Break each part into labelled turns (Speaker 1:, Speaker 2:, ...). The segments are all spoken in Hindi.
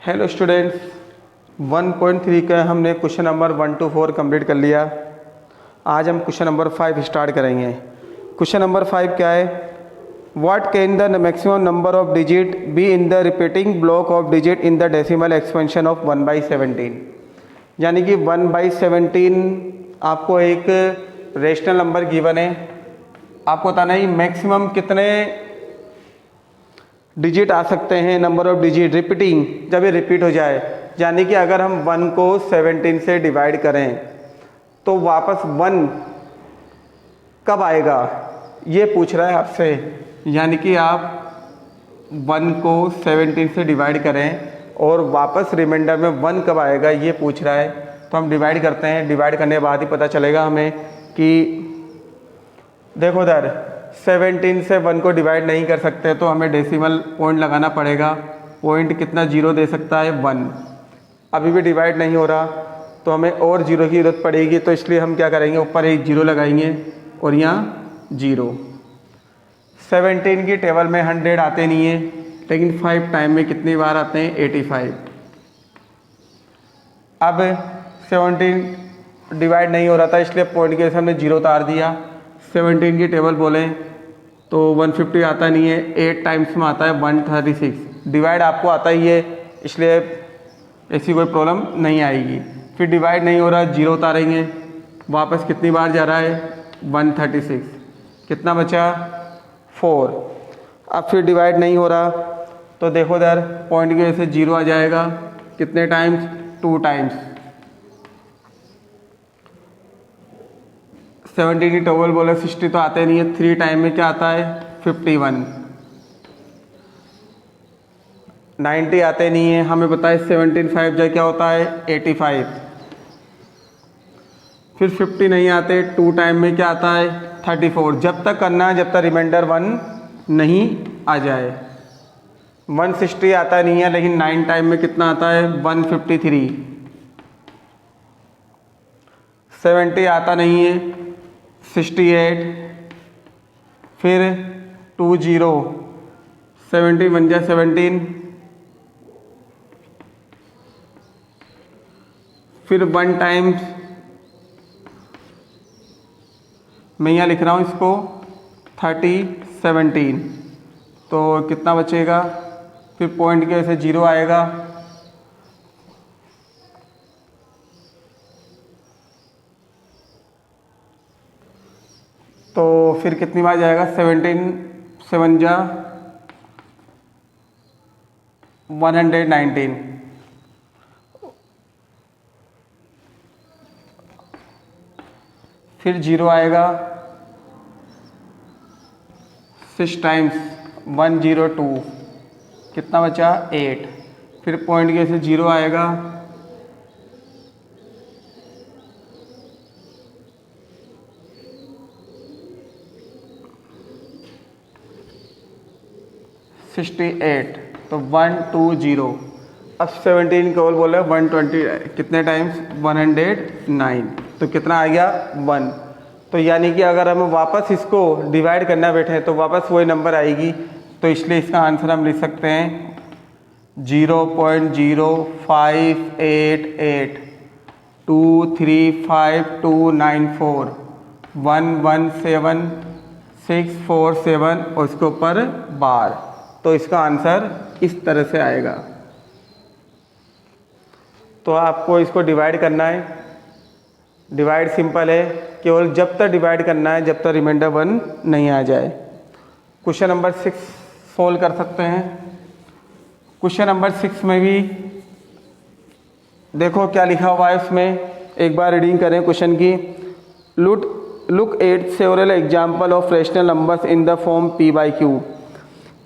Speaker 1: हेलो स्टूडेंट्स, 1.3 का हमने क्वेश्चन नंबर 1 to 4 कंप्लीट कर लिया। आज हम क्वेश्चन नंबर 5 स्टार्ट करेंगे। क्वेश्चन नंबर 5 क्या है? What can the maximum number of digit be in the repeating block of digit in the decimal expansion of 1/17। यानी कि 1/17 आपको एक रेशनल नंबर गिवन है, आपको बताना है मैक्सिमम कितने डिजिट आ सकते हैं, नंबर ऑफ डिजिट रिपीटिंग, जब ये रिपीट हो जाए। यानी कि अगर हम 1 को 17 से डिवाइड करें तो वापस 1 कब आएगा ये पूछ रहा है आपसे। यानी कि आप 1 को 17 से डिवाइड करें और वापस रिमाइंडर में 1 कब आएगा ये पूछ रहा है। तो हम डिवाइड करते हैं, डिवाइड करने के बाद ही पता चलेगा हमें कि देखो इधर 17 से 1 को डिवाइड नहीं कर सकते तो हमें डेसिमल पॉइंट लगाना पड़ेगा। पॉइंट कितना जीरो दे सकता है? 1। अभी भी डिवाइड नहीं हो रहा तो हमें और जीरो की ज़रूरत पड़ेगी, तो इसलिए हम क्या करेंगे, ऊपर एक जीरो लगाएंगे और यहाँ जीरो। 17 की टेबल में 100 आते नहीं है, लेकिन 5 टाइम में कितनी बार आते हैं? 85। अब 17 डिवाइड नहीं हो रहा था इसलिए पॉइंट के जैसे हमने जीरो उतार दिया। 17 की टेबल बोलें तो 150 आता नहीं है, 8 टाइम्स में आता है 136। डिवाइड आपको आता ही है इसलिए ऐसी कोई प्रॉब्लम नहीं आएगी। फिर डिवाइड नहीं हो रहा, जीरो उतारेंगे, वापस कितनी बार जा रहा है? 136। कितना बचा? 4। अब फिर डिवाइड नहीं हो रहा तो देखो इधर पॉइंट की वजह से जीरो आ जाएगा। कितने टाइम्स? 2 टाइम्स। 17 की टेबल बोले 60 तो आते नहीं है, 3 टाइम में क्या आता है? 51। 90 आते नहीं है, हमें बताए 17 5 जा क्या होता है? 85। फिर 50 नहीं आते, 2 टाइम में क्या आता है? 34। जब तक करना है जब तक रिमाइंडर 1 नहीं आ जाए। 160 आता नहीं है, लेकिन 9 टाइम में कितना आता है? 153। 70 आता नहीं है, 68। फिर 20, 70 बन जा 17। फिर 1 टाइम्स, मैं यहाँ लिख रहा हूँ इसको 30 17। तो कितना बचेगा? फिर पॉइंट के वैसे जीरो आएगा। तो फिर कितनी बार जाएगा? 17 7 जा 119। फिर जीरो आएगा 6 टाइम्स, 102। कितना बचा? 8। फिर पॉइंट के से जीरो आएगा, तो 120। अब 17 को बोले 120, कितने टाइम्स? 109। तो कितना आ गया? 1। तो यानी कि अगर हम वापस इसको डिवाइड करना बैठे तो वापस वही नंबर आएगी, तो इसलिए इसका आंसर हम लिख सकते हैं 0.05882359294 117647 और इसके ऊपर बार। तो इसका आंसर इस तरह से आएगा। तो आपको इसको डिवाइड करना है। डिवाइड सिंपल है, केवल जब तक डिवाइड करना है जब तक रिमाइंडर 1 नहीं आ जाए। क्वेश्चन नंबर 6 सोल्व कर सकते हैं। क्वेश्चन नंबर 6 में भी देखो क्या लिखा हुआ है उसमें, एक बार रीडिंग करें क्वेश्चन की। Look at several example of rational numbers in the form p/q।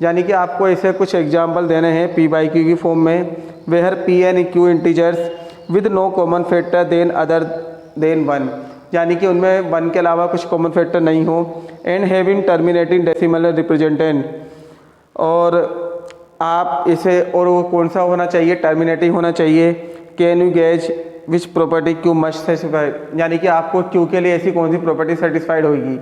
Speaker 1: यानी कि आपको ऐसे कुछ एग्जाम्पल देने हैं p/q की फॉर्म में, where p and q integers with no common factor then other than 1। यानी कि उनमें 1 के अलावा कुछ कॉमन फैक्टर नहीं हो। एंड हैविंग टर्मिनेटिंग डेसिमल रिप्रेजेंटेंट, और आप इसे, और वो कौन सा होना चाहिए? टर्मिनेटिंग होना चाहिए। Can you gauge which property Q must satisfy. यानी कि आपको क्यू के लिए ऐसी कौन सी प्रॉपर्टी सेटिस्फाइड होगी।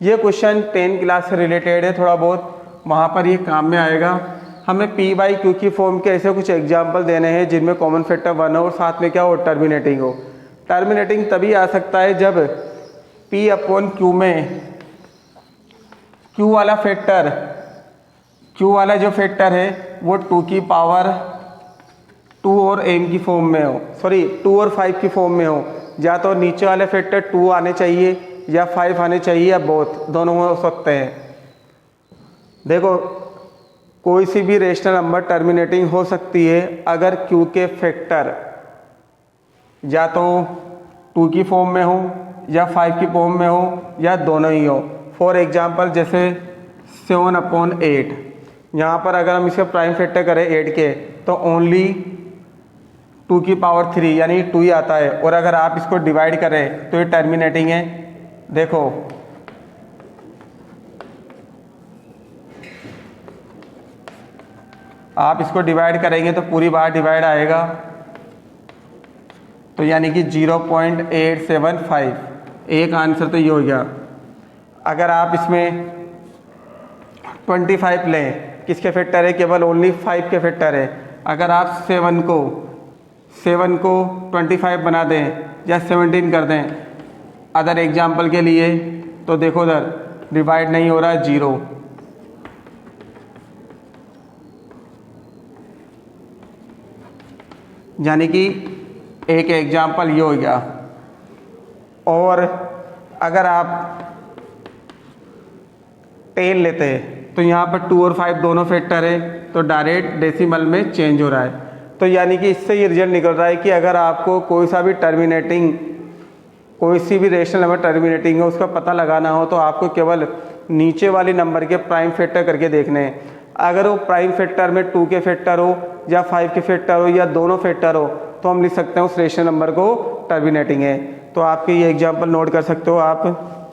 Speaker 1: ये क्वेश्चन 10 क्लास से रिलेटेड है, थोड़ा बहुत वहाँ पर ये काम में आएगा। हमें P बाई Q की फॉर्म के ऐसे कुछ एग्जाम्पल देने हैं जिनमें कॉमन फैक्टर 1 हो और साथ में क्या हो, टर्मिनेटिंग हो। टर्मिनेटिंग तभी आ सकता है जब P अपॉन Q में Q वाला फैक्टर, Q वाला जो फैक्टर है वो 2 की पावर 2 और m की फॉर्म में हो, सॉरी 2 और 5 की फॉर्म में हो। या तो नीचे वाले फैक्टर 2 आने चाहिए या 5 आने चाहिए या बोथ, दोनों हो सकते हैं। देखो कोई सी भी रेशनल नंबर टर्मिनेटिंग हो सकती है अगर Q के फैक्टर या तो 2 की फॉर्म में हो या 5 की फॉर्म में हो या दोनों ही हो। फॉर एग्जांपल जैसे 7/8, यहाँ पर अगर हम इसका प्राइम फैक्टर करें 8 के तो ओनली 2 की पावर 3 यानी 2 ही आता है। और अगर आप इसको डिवाइड करें तो ये टर्मिनेटिंग है। देखो आप इसको डिवाइड करेंगे तो पूरी बार डिवाइड आएगा, तो यानी कि 0.875, एक आंसर तो ये हो गया। अगर आप इसमें 25 लें, किसके फैक्टर है, केवल ओनली 5 के फैक्टर है। अगर आप 7 को 25 बना दें या 17 कर दें अदर एग्जाम्पल के लिए, तो देखो उधर डिवाइड नहीं हो रहा है, 0। यानी कि एक एग्जाम्पल ये हो गया। और अगर आप 10 लेते हैं तो यहाँ पर 2 और 5 दोनों फैक्टर है, तो डायरेक्ट डेसिमल में चेंज हो रहा है। तो यानी कि इससे ये रिजल्ट निकल रहा है कि अगर आपको कोई सा भी टर्मिनेटिंग, कोई सी भी रेशनल नंबर टर्मिनेटिंग है उसका पता लगाना हो तो आपको केवल नीचे वाली नंबर के प्राइम फैक्टर करके देखने हैं। अगर वो प्राइम फैक्टर में 2 के फैक्टर हो या 5 के फैक्टर हो या दोनों फैक्टर हो तो हम लिख सकते हैं उस रेशनल नंबर को टर्मिनेटिंग है। तो आपके ये एग्जाम्पल नोट कर सकते हो आप।